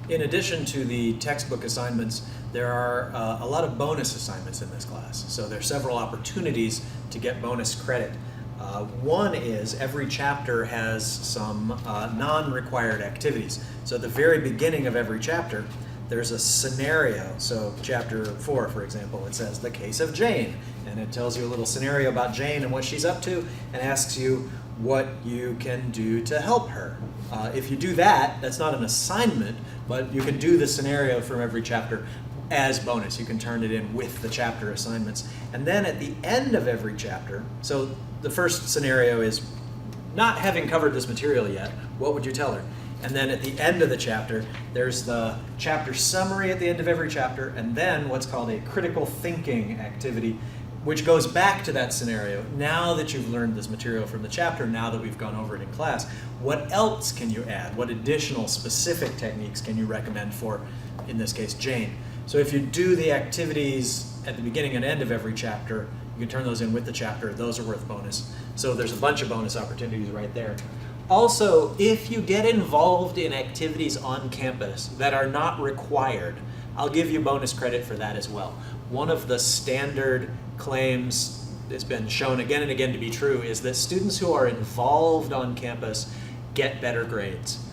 In addition to the textbook assignments, there are a lot of bonus assignments in this class. So there are several opportunities to get bonus credit. One is every chapter has some non-required activities. So at the very beginning of every chapter, there's a scenario. So chapter 4, for example, it says the case of Jane, and it tells you a little scenario about Jane and what she's up to, and asks you what you can do to help her. If you do that, that's not an assignment, but you can do the scenario from every chapter as bonus. You can turn it in with the chapter assignments. And then at the end of every chapter, so the first scenario is not having covered this material yet, what would you tell her? And then at the end of the chapter, there's the chapter summary at the end of every chapter, and then what's called a critical thinking activity, which goes back to that scenario. Now that you've learned this material from the chapter, now that we've gone over it in class, what else can you add? What additional specific techniques can you recommend for, in this case, Jane? So if you do the activities at the beginning and end of every chapter, you can turn those in with the chapter. Those are worth bonus. So there's a bunch of bonus opportunities right there. Also, if you get involved in activities on campus that are not required, I'll give you bonus credit for that as well. One of the standard claims that's been shown again and again to be true is that students who are involved on campus get better grades.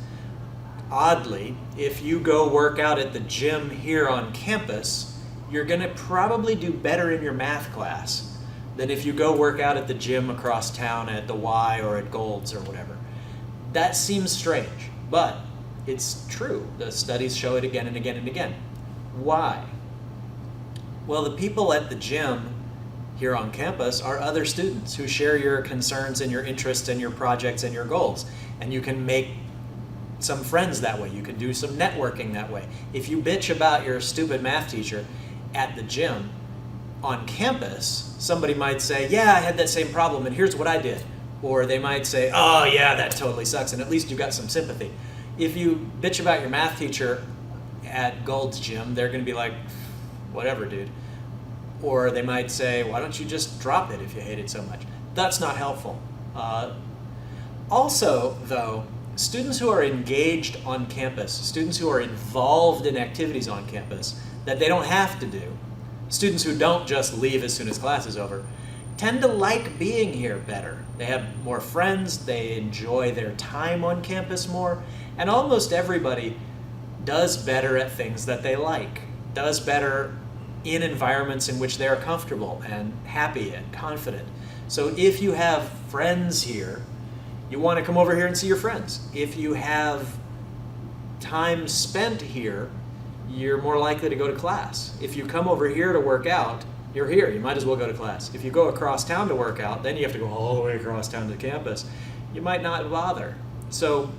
Oddly, if you go work out at the gym here on campus, you're going to probably do better in your math class than if you go work out at the gym across town at the Y or at Gold's or whatever. That seems strange, but it's true. The studies show it again and again and again. Why? Well, the people at the gym here on campus are other students who share your concerns and your interests and your projects and your goals. And you can make some friends that way. You can do some networking that way. If you bitch about your stupid math teacher at the gym, on campus, somebody might say, yeah, I had that same problem and here's what I did. Or they might say, oh yeah, that totally sucks, and at least you got some sympathy. If you bitch about your math teacher at Gold's gym, they're going to be like, whatever, dude. Or they might say, why don't you just drop it if you hate it so much? That's not helpful. Also, though, students who are engaged on campus, students who are involved in activities on campus that they don't have to do, students who don't just leave as soon as class is over, tend to like being here better. They have more friends, they enjoy their time on campus more, and almost everybody does better at things that they like, does better in environments in which they are comfortable and happy and confident. So if you have friends here, you want to come over here and see your friends. If you have time spent here, you're more likely to go to class. If you come over here to work out, you're here, you might as well go to class. If you go across town to work out, then you have to go all the way across town to campus. You might not bother. So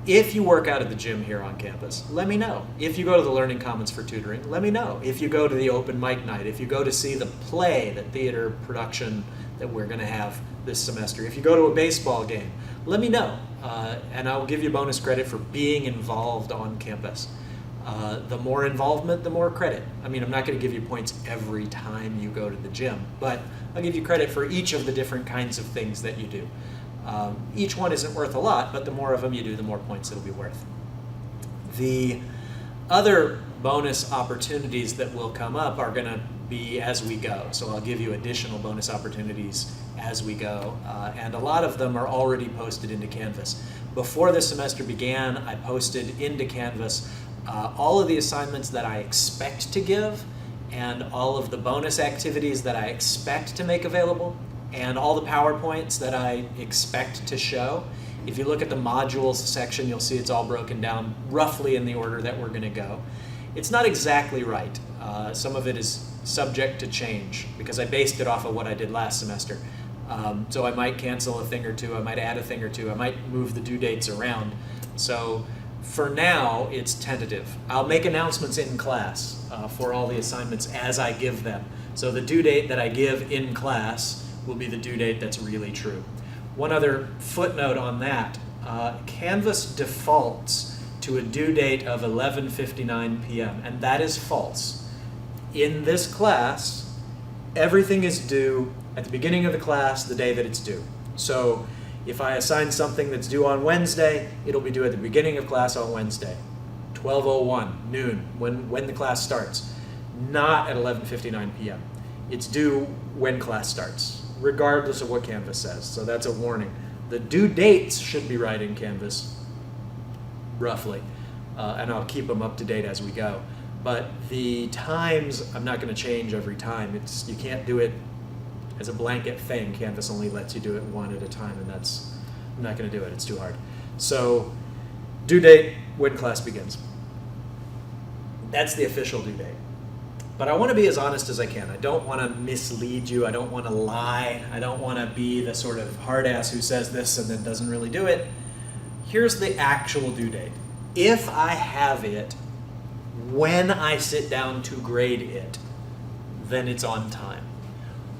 if you work out at the gym here on campus, let me know. If you go to the Learning Commons for tutoring, let me know. If you go to the open mic night, if you go to see the play, the theater production that we're going to have this semester, if you go to a baseball game, let me know. And I'll give you bonus credit for being involved on campus. The more involvement, the more credit. I mean, I'm not going to give you points every time you go to the gym, but I'll give you credit for each of the different kinds of things that you do. Each one isn't worth a lot, but the more of them you do, the more points it'll be worth. The other bonus opportunities that will come up are going to be as we go. So I'll give you additional bonus opportunities as we go, and a lot of them are already posted into Canvas. Before the semester began, I posted into Canvas all of the assignments that I expect to give and all of the bonus activities that I expect to make available and all the PowerPoints that I expect to show. If you look at the modules section, you'll see it's all broken down roughly in the order that we're going to go. It's not exactly right. Some of it is subject to change because I based it off of what I did last semester. So I might cancel a thing or two, I might add a thing or two, I might move the due dates around. So for now, it's tentative. I'll make announcements in class for all the assignments as I give them. So the due date that I give in class will be the due date that's really true. One other footnote on that, Canvas defaults to a due date of 11:59 p.m., and that is false. In this class, everything is due at the beginning of the class the day that it's due. So if I assign something that's due on Wednesday, it'll be due at the beginning of class on Wednesday. 12:01, noon, when the class starts, not at 11:59 p.m. It's due when class starts, regardless of what Canvas says. So that's a warning. The due dates should be right in Canvas, roughly, and I'll keep them up to date as we go. But the times, I'm not going to change every time. You can't do it as a blanket thing. Canvas only lets you do it one at a time, and I'm not going to do it. It's too hard. So due date, when class begins. That's the official due date. But I want to be as honest as I can. I don't want to mislead you. I don't want to lie. I don't want to be the sort of hard ass who says this and then doesn't really do it. Here's the actual due date. If I have it when I sit down to grade it, then it's on time.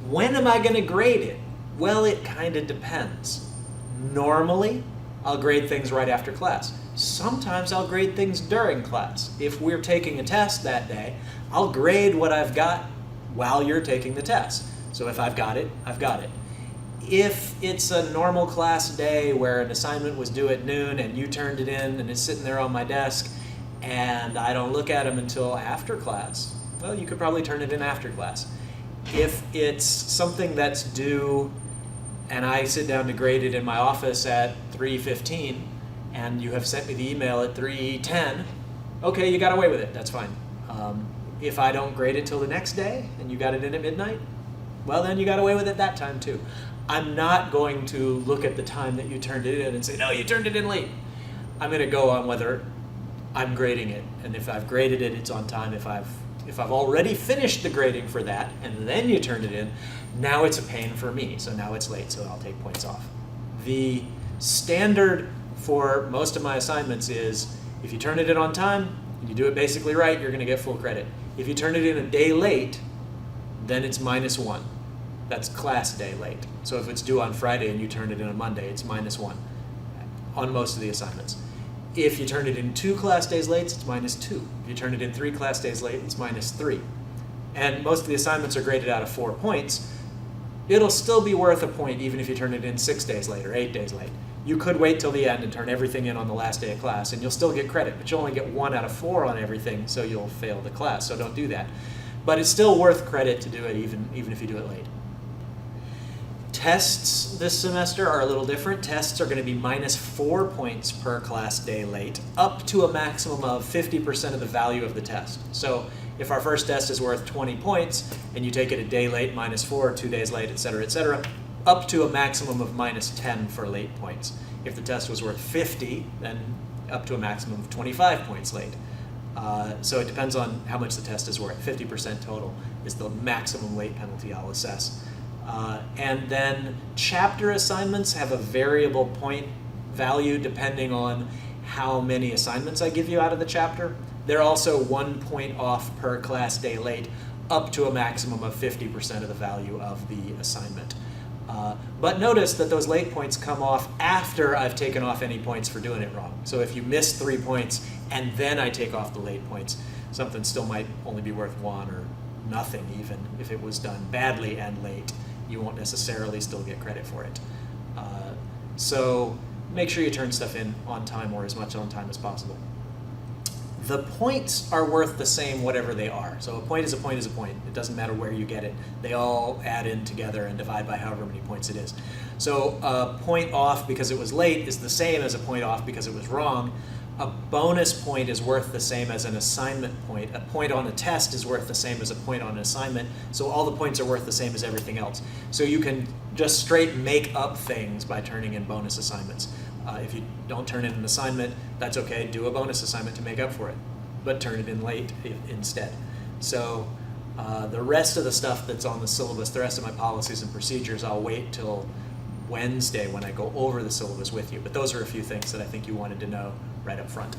When am I going to grade it? Well, it kind of depends. Normally, I'll grade things right after class. Sometimes I'll grade things during class. If we're taking a test that day, I'll grade what I've got while you're taking the test. So if I've got it, I've got it. If it's a normal class day where an assignment was due at noon and you turned it in and it's sitting there on my desk and I don't look at them until after class, well, you could probably turn it in after class. If it's something that's due and I sit down to grade it in my office at 3:15 and you have sent me the email at 3:10, okay, you got away with it, that's fine. If I don't grade it till the next day and you got it in at midnight, well, then you got away with it that time too. I'm not going to look at the time that you turned it in and say, no, you turned it in late. I'm going to go on whether I'm grading it, and if I've graded it, it's on time. If I've already finished the grading for that and then you turned it in, now it's a pain for me, so now it's late, so I'll take points off. The standard for most of my assignments is if you turn it in on time and you do it basically right, you're going to get full credit. If you turn it in a day late, then it's -1. That's class day late. So if it's due on Friday and you turn it in on Monday, it's -1 on most of the assignments. If you turn it in 2 class days late, it's -2. If you turn it in 3 class days late, it's -3. And most of the assignments are graded out of 4 points. It'll still be worth a point even if you turn it in 6 days late or 8 days late. You could wait till the end and turn everything in on the last day of class, and you'll still get credit, but you only get 1 out of 4 on everything, so you'll fail the class, so don't do that. But it's still worth credit to do it even if you do it late. Tests this semester are a little different. Tests are going to be -4 points per class day late, up to a maximum of 50% of the value of the test. So if our first test is worth 20 points, and you take it a day late, -4, 2 days late, etc., up to a maximum of -10 for late points. If the test was worth 50, then up to a maximum of 25 points late. So it depends on how much the test is worth. 50% total is the maximum late penalty I'll assess. And then chapter assignments have a variable point value depending on how many assignments I give you out of the chapter. They're also 1 point off per class day late, up to a maximum of 50% of the value of the assignment. But notice that those late points come off after I've taken off any points for doing it wrong. So if you miss 3 points and then I take off the late points, something still might only be worth 1 or nothing even if it was done badly and late. You won't necessarily still get credit for it. So make sure you turn stuff in on time or as much on time as possible. The points are worth the same whatever they are. So a point is a point is a point. It doesn't matter where you get it. They all add in together and divide by however many points it is. So a point off because it was late is the same as a point off because it was wrong. A bonus point is worth the same as an assignment point. A point on a test is worth the same as a point on an assignment. So all the points are worth the same as everything else. So you can just straight make up things by turning in bonus assignments. If you don't turn in an assignment, that's okay. Do a bonus assignment to make up for it, but turn it in late instead. So the rest of the stuff that's on the syllabus, the rest of my policies and procedures, I'll wait till Wednesday when I go over the syllabus with you. But those are a few things that I think you wanted to know right up front.